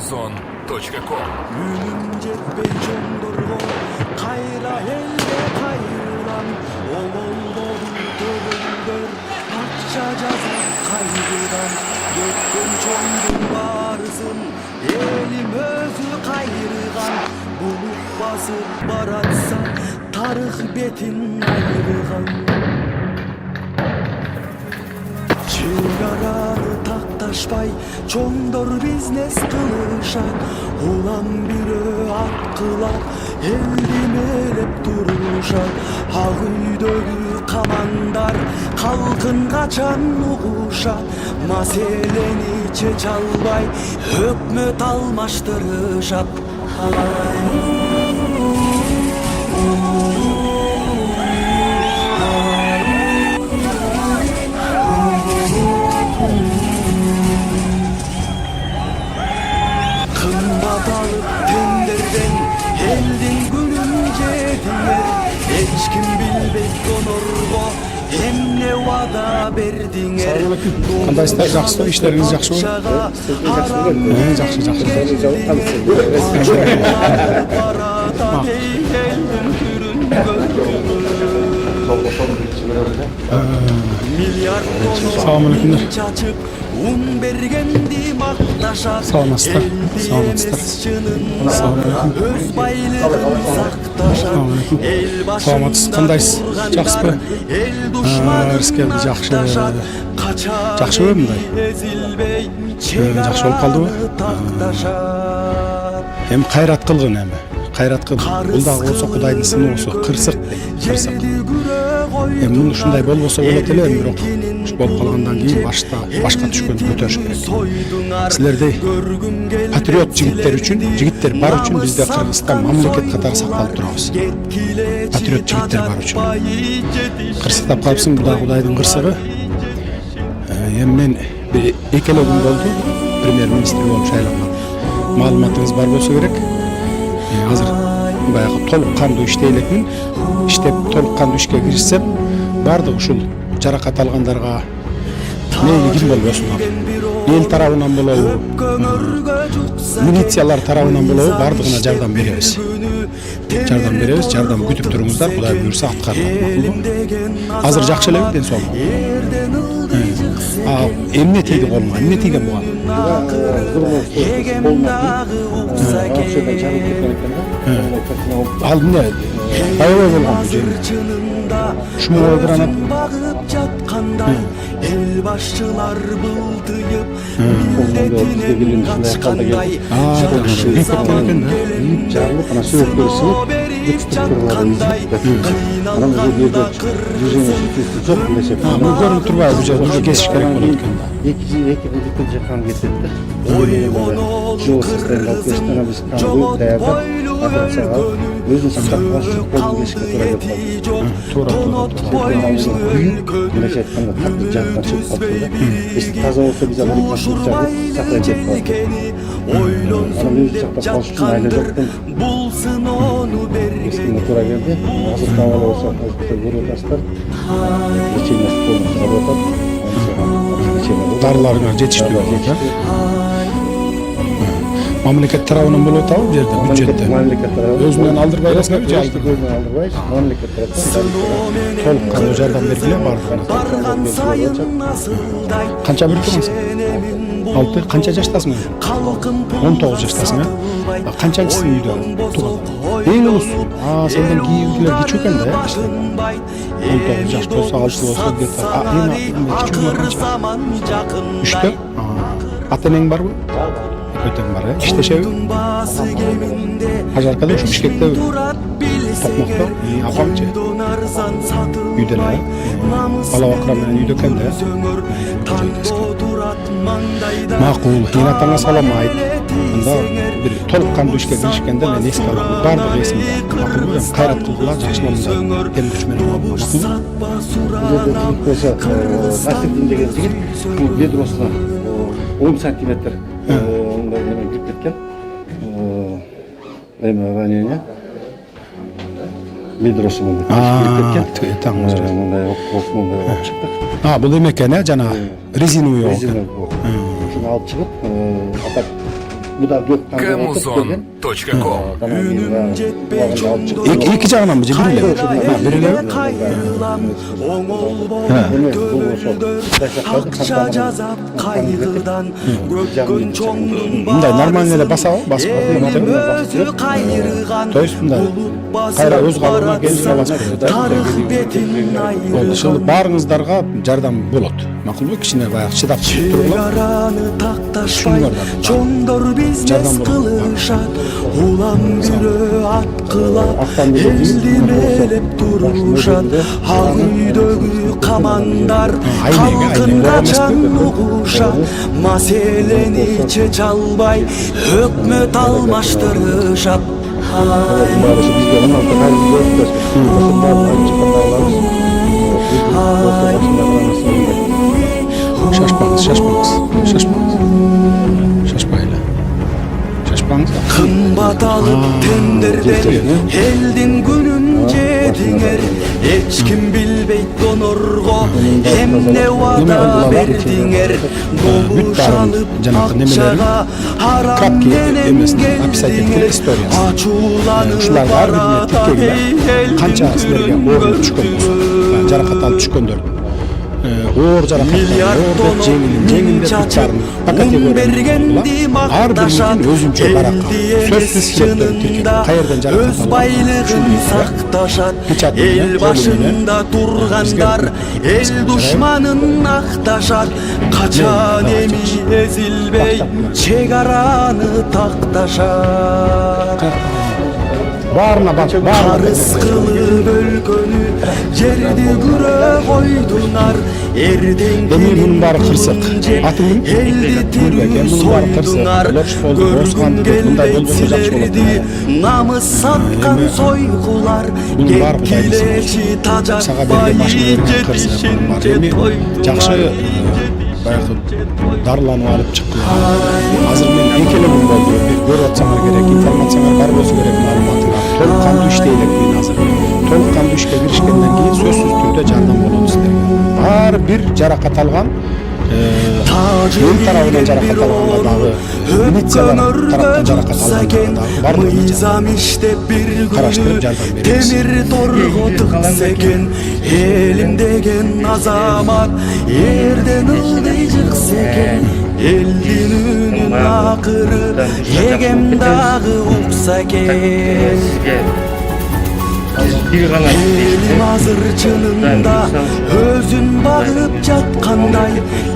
Ozon.com Ünüm jetpey jondorgo kayra elde kayılan Oğulları dövüldür akça жазып kaydıran Göktün çondun barısın elim özü kayırgan Buluk basıp baratsa tarih betin ayırgan Çığararı taktaşpay çoңдор бизнес кылышат улам бирөө аткылап элди мээлеп турушат ак үйдөгү камандар калкын качан угушат маселени чече албай өкмөт алмаштырышат Tenderden eldin günün jediler Hiç kim bilbek donorgo emne vada berdiңер Кандайсыздар, жакшысызбы? Иштериңиз жакшыбы? Жакшы, жакшы. Салам алейкум. Un bergendi maktashat Саламатсыздар. Öz baylığın saktashat Саламатсыз, кандайсыз? Жакшысызбы? Рискелди жакшы. Жакшыбы мындай? Жакшы болуп калдыбы? Эми кайрат кылгын эми. Кайрат кыл. Бул дагы болсо Кудайдын сыны болсо кырсык. Эми муну ушундай болбосо болот эле, бирок ушу болуп калгандан кийин башка түшкөндү көтөрүш керек. Силердей патриот жигиттер бар үчүн бизде Кыргызстан мамлекет катары сакталып турабыз. Патриот жигиттер бар үчүн. Кырсыктап калыпсың, бул дагы Кудайдын кырсыгы. Эми мен бир экеле күн болду премьер-министр болуп шайланган. Маалыматыңыз бар болсо керек. Азыр баягы толук кандуу иштей элекмин. Иштеп толук кандуу ишке киришсем, бардык ушул жаракат алгандарга мейли ким болбосун эл тарабынан болобу, милициялар тарабынан болобу бардыгына жардам беребиз. Жардам күтүп туруңуздар, Кудай буйрса аткарылат. Азыр жакшы элеби ден соолугу? Эмне тийди колуңа? Эмне тийген буга? Ал эмне? Аябай болгон бул жер. Шумовой гранат. El başçılar bıldıyıp milletinin kaçkanday Jakşı zaman жарылып ана сөөктөрү берип жаткандай кыйналганда Жок көрүнүп турбайбы? Бул жерде уже кесиш керек болот экен да. эки жакан кетет да. Жогот бойлуу өзүн сактап калыш Тонот бойлуу мындайча айтканда катты жактан чыгып калды да. Эсти таза болсо биз аны сактап кетип калдык. Bulsun onu bergin Eskiden tura geldi. Hazır havalı olsa görüyor taşlar. Geçilmez olmaz. Darılarına жетиштүү болот да. Мамлекет тарабынан болуп атабы бул жерде бюджетте? Мамлекет тарабынан. Өзүнөн алдырбай элесиңби же Өзүнөн алдырбай, мамлекет тарабынан. толук кандуу жардам бергиле бардыгына? Барган сайын насылдай Канча берип тургансың? 6 канча жаштасың? 19 жаштасың, э? Канчанчысың үйдө? Эң улусу. Сенден кийинкилер кичүү экен да, 19 жаш болсо, 6 болсо где-то. Эң кичүүнөр канча? 3тө? Ата-энең барбы? Экөөтөң бар, э? Иштешеби? Ажаркада ушу Бишкектеби? Токмокто? Апамчы? Үйдө эле, э? Бала бакыра менен үйдө экен да, э? Макул, эне атаңа салам айт. Анда бир толук кандуу ишке киришкенде мен эске алам. Бардыгы эсимде. Макулбу? Кайрат кылгыла, жакшыламда тем күч менен болот. Насиптин деген жигит бедросуна 10 сантиметр мындай немен кирип кеткен. Эми ранение бедросы менен кирип кеткен. Мындай окуп чыктык. Бул эме экен, э? Жана резиновый ок. Ушуну алып чыгып, атап Bu da 4 tane Camuzon.com Ünüm жетпей жолдо İki жағынан mı? Biriyle. Biriyle. кайрылам оңол болуп төрөлдөр акча жазап кайгыдан көккөн чоңдун Мындай нормально эле басабы? Басып өзү кайрыган То есть мындай кайра өз калыбына келип аласыз. тарых бетин Болду. Ошол баарыңыздарга жардам болот. Макулбу? Кичине баягы чыдап туруп. чегараны такташпай чоңдор бизнес кылышат улам бирөө аткылап элди мээлеп турушат ак үйдөгү камандар калкын качан угушат маселени чече албай өкмөт алмаштырышат Şaşpаңыз, шашпаңыз. Шашпайлы. Шашпаңыз. кымбат алып тендерден элдин күнүн жедиңер эч ким билбейт донорго эмне убада бердиңер добушалып акчага арам менен келдиңер ачууланып барат Канча силерге оор түшкөн болсо, жаракат алып түшкөндөр. Оор жаракат, оор жеңилдеп чарын пакетке бергенди макташат өзүнчө баракка. Сөзсүз себептер тиркелген. Каерден жаракат өз байлыгын сакташат эл башында тургандар эл душманын акташат качан эми эзилбей чегараны такташат Баарына бак, арыз кылып өлкөнү жерди күрө койдунар эрдең Bunun bari kırsak. Atın элди тирүү сойдунар көргүм келбейт силерди намыс саткан сойгулар кеткилечи тажатпай жетишинче Жакшы баягы дарыланып алып чыккыла. Азыр мен экелемин болду. Көрүп атсаңар керек, информацияңар бар болсо керек маалыматыңар. Толук кандуу иштейлик мен азыр. Толук кандуу ишке киришкенден кийин сөзсүз түрдө жардам болот силерге. Ар бир жаракат алган ел тарабынан жаракат алганга дагы милициялар тараптан жаракат алганга дагы барлыгына мыйзам иштеп бир караштырып күнү жардам беребиз. темир торго тыкса экен элим деген азамат эрден ылдый жыкса экен элдин үнүн акыры эгем дагы укса экен элим азыр чынында өзүн багып жаткандай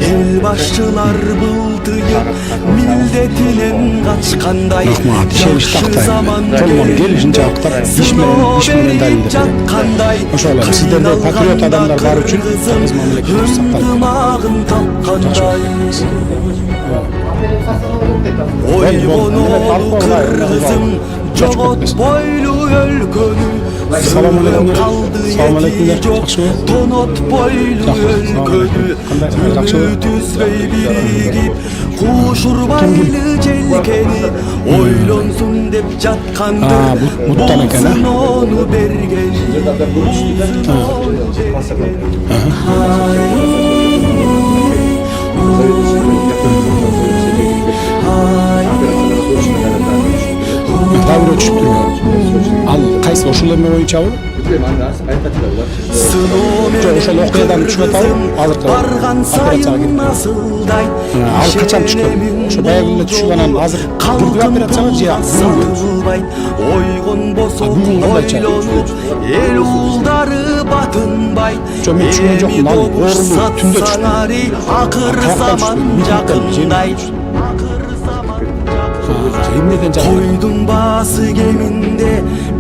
эл башчылар былтыйып милдетинен качкандай Рахмат, ишенич тактайм. Колуман келишинче актап, иш менен далилдеп. жаткандай Ошол эле сиздерде патриот адамдар бар үчүн кыргыз мамлекети сакталып. ынтымагын тапкандай ойгонолу кыргызым жоготпойлу өлкөнү Салам алейкум. калды Салам эти алейкумдар. жок Жакшыбы? тонотпойлу өлкөнү Жакшыбы? түзбөй биригип кушурбайлы желкени ойлонсун деп жаткандыр буттан экен, а? болсун ону берген Тавыр түшүп турган. Ал кайсы ошол эме боюнчабы? Жоқ, ошол окуядан түшүп атабы? Азыркы барган операцияга сайын кирип. насылдай Ал качан түшкөн? Ошо баягы эле түшүп анан азыр бирдик операцияга же сатылбайт ойгонбосо бүгүн кандай чыгат? ойлонуп эл уулдары батынбайт Жок, мен түшүнгөн жокмун. Ал оорулуу түндө түштү. сатсаңари акыр заман жакындай эмнеден жак? койдун баасы кеминде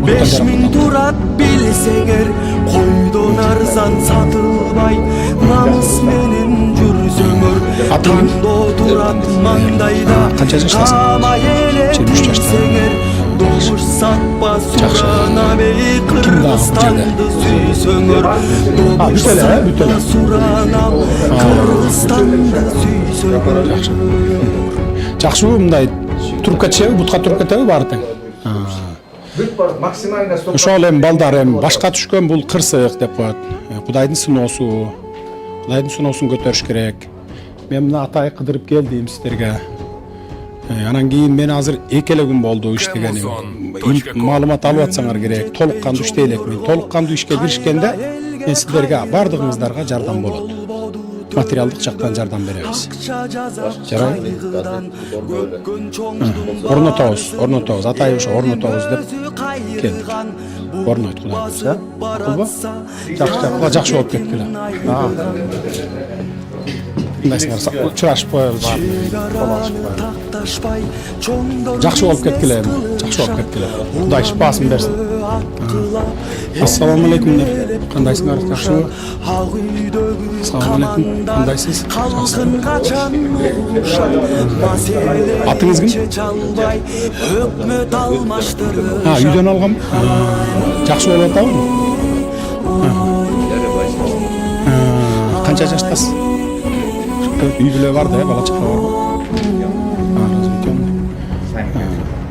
5000 турат билсеңер койдон арзан сатылбай намыс менен жүрсөңөр тандоо турат маңдайда Канча жаштасың? кама элеп 23 жашта. билсеңер добуш сатпа суранабей кыргызстанды сүйсөңөр добуш бүт эле, бүт эле. сатпа суранам кыргызстанды сүйсөңөр Жакшыбы мындай туруп кетишеби, бутка туруп кетеби баары тең? Максимально Ошол эми балдар эми башка түшкөн бул кырсык деп коет. Кудайдын сыноосу. Кудайдын сыноосун көтөрүш керек. Мен мына Атay кыдырып келдим сиздерге. Анан кийин мен азыр экеле күн болду иштегеним. Маалымат алып атсаңар керек. Толук кандуу иштей элекмин. Толук кандуу ишке киришкенде мен силерге бардыгыңыздарга жардам болот. Материалдык жактан жардам беребиз. Жарайбы? Орнотобуз. Атай ошо орнотобуз деп келдик. Орнойт Кудай буюрса. Макулбу? Жакшы болуп кеткиле. Мындайсыңар учурашып коелу бар. Жакшы болуп кеткиле. Кудай шипасын берсин. Ассаламу алейкум. Кандайсыңар? Жакшыбы? Ассаламу алейкум. Кандайсыз? Атыңыз ким? Үйдөн алгам. Жакшы болуп атабы? Канча жаштасыз? Үй бүлө бар да, бала чака барбы?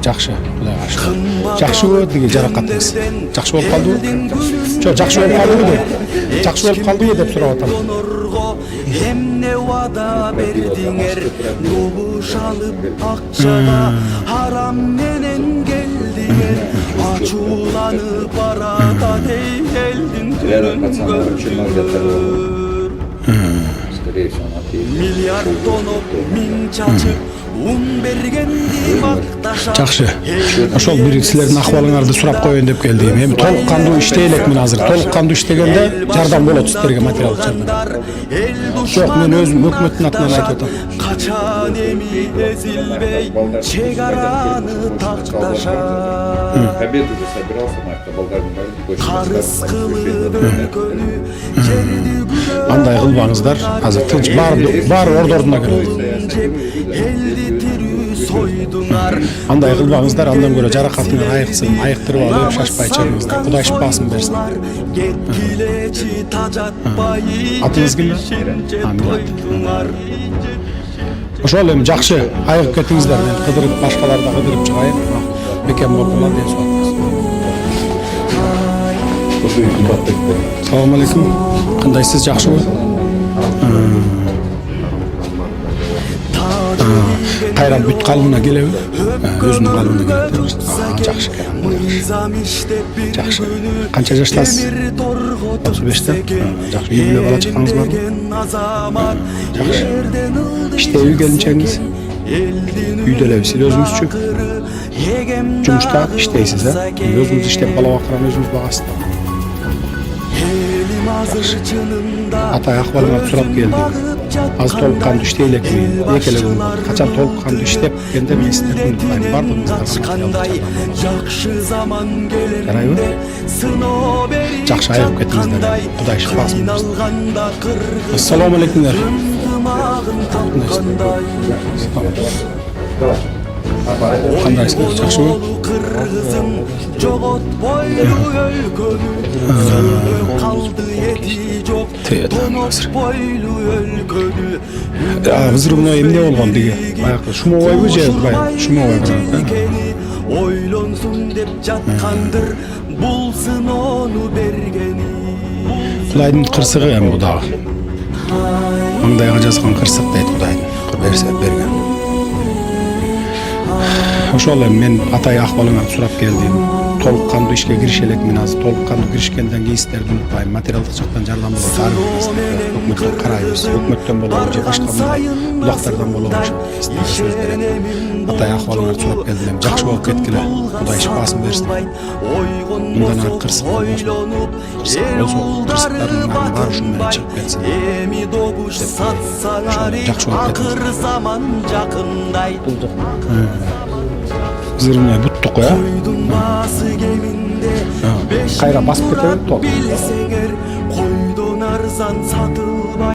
Жакшы, Кудайга шүкүр. Жакшыбы деги жаракатыңыз? Жакшы болуп калдыбы? Жок, жакшы болуп калдыбы? Жакшы болуп калдыбы деп сурап атам. Эмне вада бердиңер, добуш алып акчага, харам менен келдиңер, ачууланып барата элдин күнгөр. Миллиард тоноп миң чачып ун бергенди макташат. Жакшы. Ошол бир силердин акыбалыңарды сурап коеюн деп келдим. Эми толук кандуу иштей элекмин азыр. Толук кандуу иштегенде жардам болот силерге, материалдык жардам. Жок, мен өзүм өкмөттүн атынан айтып атам. Качан эми эзилбей чегараны такташат. Карыз кылып өлкөнү жерди Андай кылбаңыздар. Азыр тынч баары ордордуна келет. Андай кылбаңыздар, андан көрө жаракатыңар айыксын, айыктырып алып шашпай чыгыңыздар. Кудай шипасын берсин. Атыңыз ким? Ошол эми жакшы айыгып кетиңиздер. Мен кыдырып, башкаларды кыдырып чыгайын. Бекем болуп калат деп сурап. Салам алейкум. Кандайсыз, жакшыбы? Кайра бүт калыбына келеби? Өзүнүн калыбына келет. Жакшы экен. Жакшы. Канча жаштасыз? 35-те. Жакшы. Үй бүлө бала чакаңыз барбы? Жакшы. Иштейби келинчеңиз? Үйдө элебиз. Сиз өзүңүзчү? Жумушта иштейсиз, өзүңүз иштеп бала бакырган өзүңүз багасыз. Атай акыбалыңарды сурап келдим. Азыр толук кандуу иштей элекмин. Экеле күн качан толук кандуу иштеп келгенде мен сиздердин бардыгыңыздарга жакшы заман келгенде сыноо берип жакшы айыгып кеттиңиздер. Кудай шифасын берсин. Ассаламу алейкумдар. Кандайсыңар, жакшыбы? Жоготпойлу өлкөнү, калды эти жок, тонотпойлу өлкөнү. Взрывной эмне болгон деги? Баягы шумовойбу же шумовой барат? Ойлонсун деп жаткандыр, бул сыноону бергени. Кудайдын кырсыгы эми бул дагы. Маңдайга жазган кырсык дейт Кудайдын. Берсе берген. Ошол эми мен атай акыбалыңарды сурап келдим. Толук кандуу ишке кирише элекмин азыр. Толук кандуу киришкенден кийин сиздерди унутпайм. Материалдык жактан жардам болот. Өкмөттөн карайбыз. Өкмөттөн болобу же башка булактардан болобу. Сөз берет. Атай акыбалыңарды сурап келдим. Жакшы болуп кеткиле. Кудай шифасын берсин. Мындан ары кырсык болбосун. Кырсыктардын баары ушун менен чыгып кетсин. Жакшы болуп кетти. Зырмай буттук я. Кайра басып кетеби топ. Койдон арзан сатыл